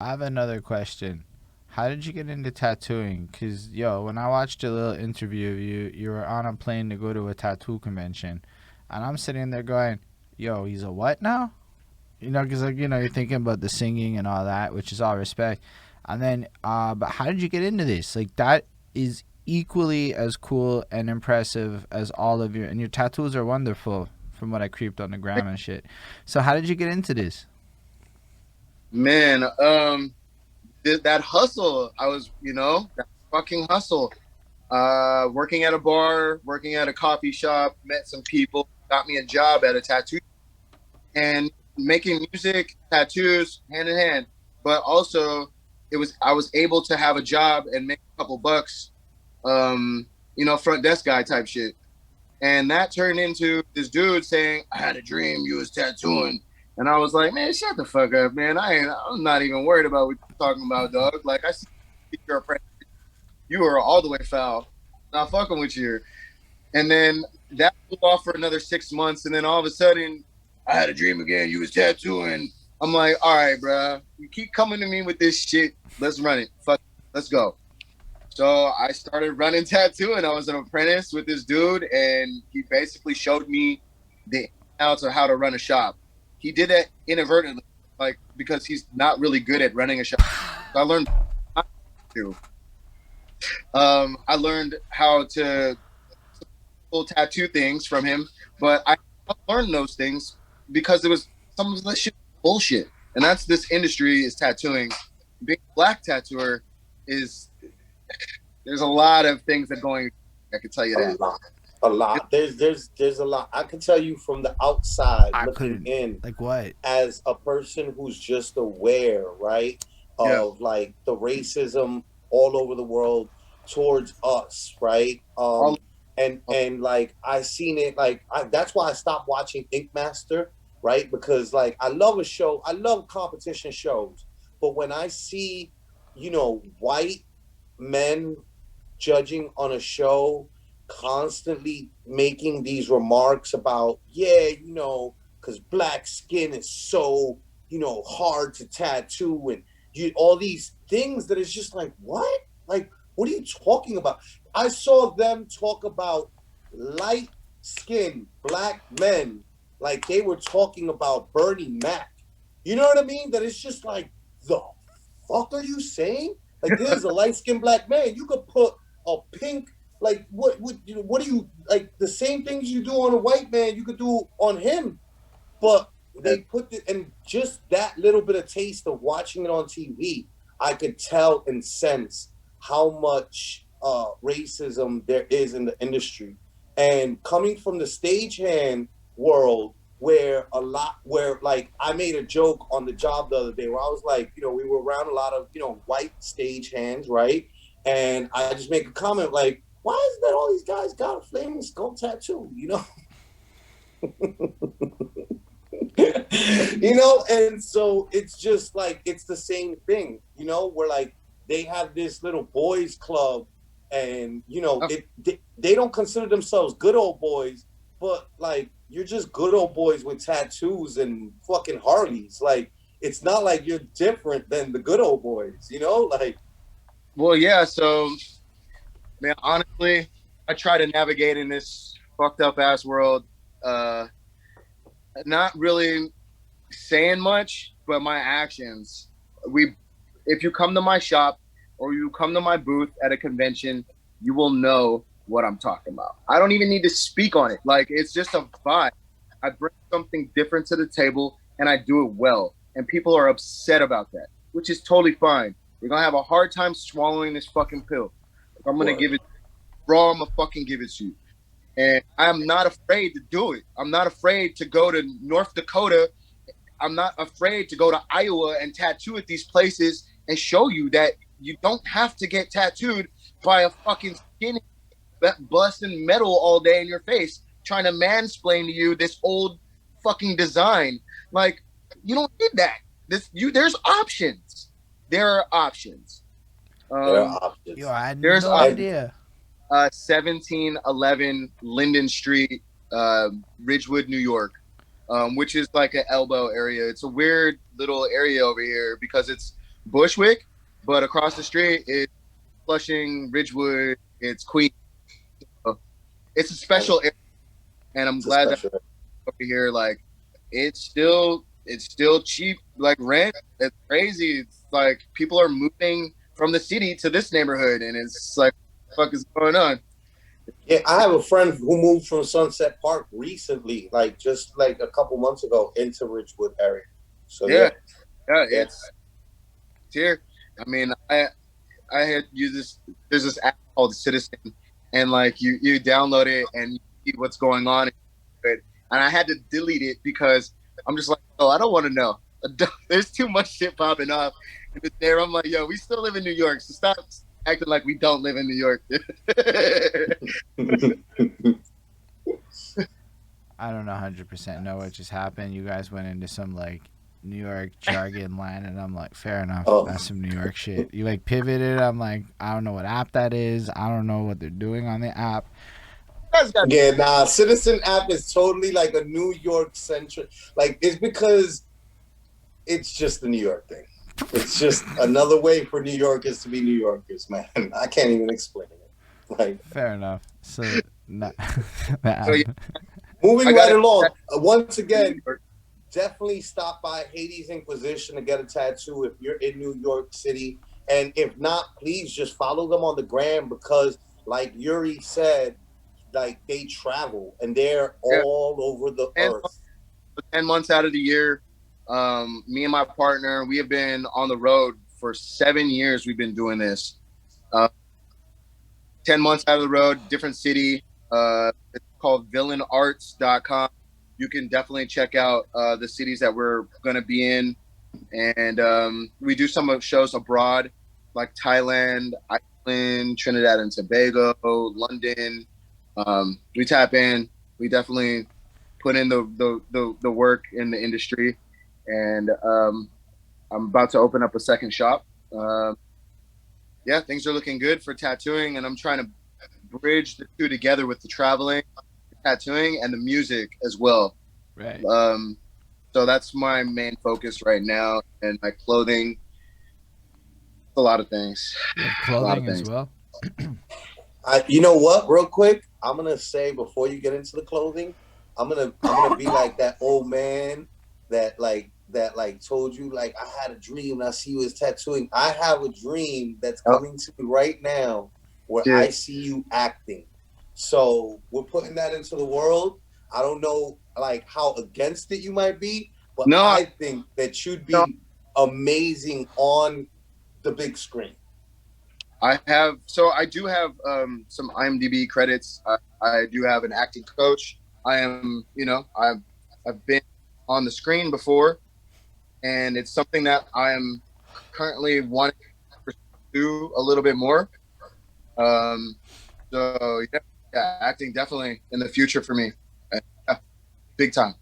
I have another question. How did you get into tattooing? Cause yo, when I watched a little interview of you, you were on a plane to go to a tattoo convention, and I'm sitting there going, "Yo, he's a what now?" You know, cause like you're thinking about the singing and all that, which is all respect, and then but how did you get into this? Like that is equally as cool and impressive as all of your tattoos are wonderful from what I creeped on the gram and shit. So how did you get into this? Man, that hustle, that fucking hustle. Working at a bar, working at a coffee shop, met some people, got me a job at a tattoo, and making music, tattoos, hand in hand. But also, I was able to have a job and make a couple bucks, front desk guy type shit. And that turned into this dude saying, "I had a dream you was tattooing." And I was like, "Man, shut the fuck up, man. I'm not even worried about what you're talking about, dog. Like, I see you're a friend. You are all the way foul. Not fucking with you." And then that blew off for another 6 months. And then all of a sudden, "I had a dream again. You was tattooing." I'm like, "All right, bro. You keep coming to me with this shit. Let's run it. Fuck, let's go." So I started running tattooing. I was an apprentice with this dude, and he basically showed me the outs of how to run a shop. He did that inadvertently, like because he's not really good at running a shop. So I learned how to. I learned how to pull tattoo things from him, but I learned those things because it was some of the shit bullshit, and that's this industry is tattooing. Being a black tattooer is there's a lot of things that going. I can tell you A that. lot. A lot. There's a lot. I can tell you from the outside I looking couldn't. in, Like what? as a person who's just aware, right, Yeah. of like the racism all over the world towards us, right? All, And like I seen it, like that's why I stopped watching Ink Master, right? Because like I love a show, I love competition shows, but when I see, white men judging on a show constantly making these remarks about, yeah, because black skin is so, hard to tattoo, and all these things that is just like, what? Like, what are you talking about? I saw them talk about light skinned black men like they were talking about Bernie Mac. You know what I mean? That it's just like, the fuck are you saying? Like, there's a light skinned black man. You could put a pink, like, what do you, like, the same things you do on a white man you could do on him. But they put it, and just that little bit of taste of watching it on TV, I could tell and sense how much racism there is in the industry. And coming from the stagehand world, where like I made a joke on the job the other day where I was like, we were around a lot of, white stagehands, right? And I just make a comment like, why is that all these guys got a flaming skull tattoo? And so it's just like it's the same thing, where like they have this little boys club, and they don't consider themselves good old boys, but like you're just good old boys with tattoos and fucking Harleys. Like, it's not like you're different than the good old boys, like. well, yeah. So, man, honestly, I try to navigate in this fucked up ass world. Uh, Not really saying much, but my actions. If you come to my shop or you come to my booth at a convention, you will know what I'm talking about. I don't even need to speak on it. Like, it's just a vibe. I bring something different to the table and I do it well. And people are upset about that, which is totally fine. You're gonna have a hard time swallowing this fucking pill. If I'm gonna give it raw, I'm gonna fucking give it to you. And I'm not afraid to do it. I'm not afraid to go to North Dakota. I'm not afraid to go to Iowa and tattoo at these places and show you that you don't have to get tattooed by a fucking skinny busting metal all day in your face trying to mansplain to you this old fucking design. Like, you don't need that. There's options. There are options. There are Yo, options. I had There's no idea. 1711 Linden Street, Ridgewood, New York, which is like an elbow area. It's a weird little area over here because it's Bushwick, but across the street is Flushing, Ridgewood, it's Queens. So it's a special area, and I'm glad that over here, like, it's still cheap, like rent. It's crazy. It's like people are moving from the city to this neighborhood, and it's like, what the fuck is going on? Yeah, I have a friend who moved from Sunset Park recently, like just like a couple months ago, into Ridgewood area. So yeah, it's here. I mean, I had used this. There's this app called Citizen, and like you download it and you see what's going on, and I had to delete it because I'm just like, oh, I don't want to know. There's too much shit popping up, and there I'm like, yo, we still live in New York, so stop acting like we don't live in New York. I don't 100% know what just happened. You guys went into some like New York jargon line, and I'm like, fair enough. Oh. That's some New York shit. You like pivoted. I'm like, I don't know what app that is. I don't know what they're doing on the app. Yeah, nah, Citizen app is totally like a New York centric. Like, it's because it's just the New York thing. It's just another way for New Yorkers to be New Yorkers, man. I can't even explain it. Like, fair enough. So, so yeah. Moving right along. Once again, definitely stop by Hades Inquisition to get a tattoo if you're in New York City. And if not, please just follow them on the gram because, like Uri said, like they travel and they're all over the earth. 10 months out of the year, me and my partner, we have been on the road for 7 years. We've been doing this. 10 months out of the road, different city. It's called villainarts.com. You can definitely check out the cities that we're going to be in. And we do some of shows abroad, like Thailand, Iceland, Trinidad and Tobago, London. We tap in. We definitely put in the work in the industry. And I'm about to open up a second shop. Yeah, things are looking good for tattooing, and I'm trying to bridge the two together with the traveling, the tattooing, and the music as well. Right. So that's my main focus right now, and my clothing. A lot of things. Clothing as well. You know what? Real quick, I'm gonna say before you get into the clothing, I'm gonna be like that old man that told you like I had a dream and I see you as tattooing. I have a dream that's coming to me right now where I see you acting. So we're putting that into the world. I don't know like how against it you might be, but I think that you'd be amazing on the big screen. I do have some IMDb credits. I do have an acting coach. I've been on the screen before, and it's something that I am currently wanting to pursue a little bit more. So yeah, acting definitely in the future for me, big time.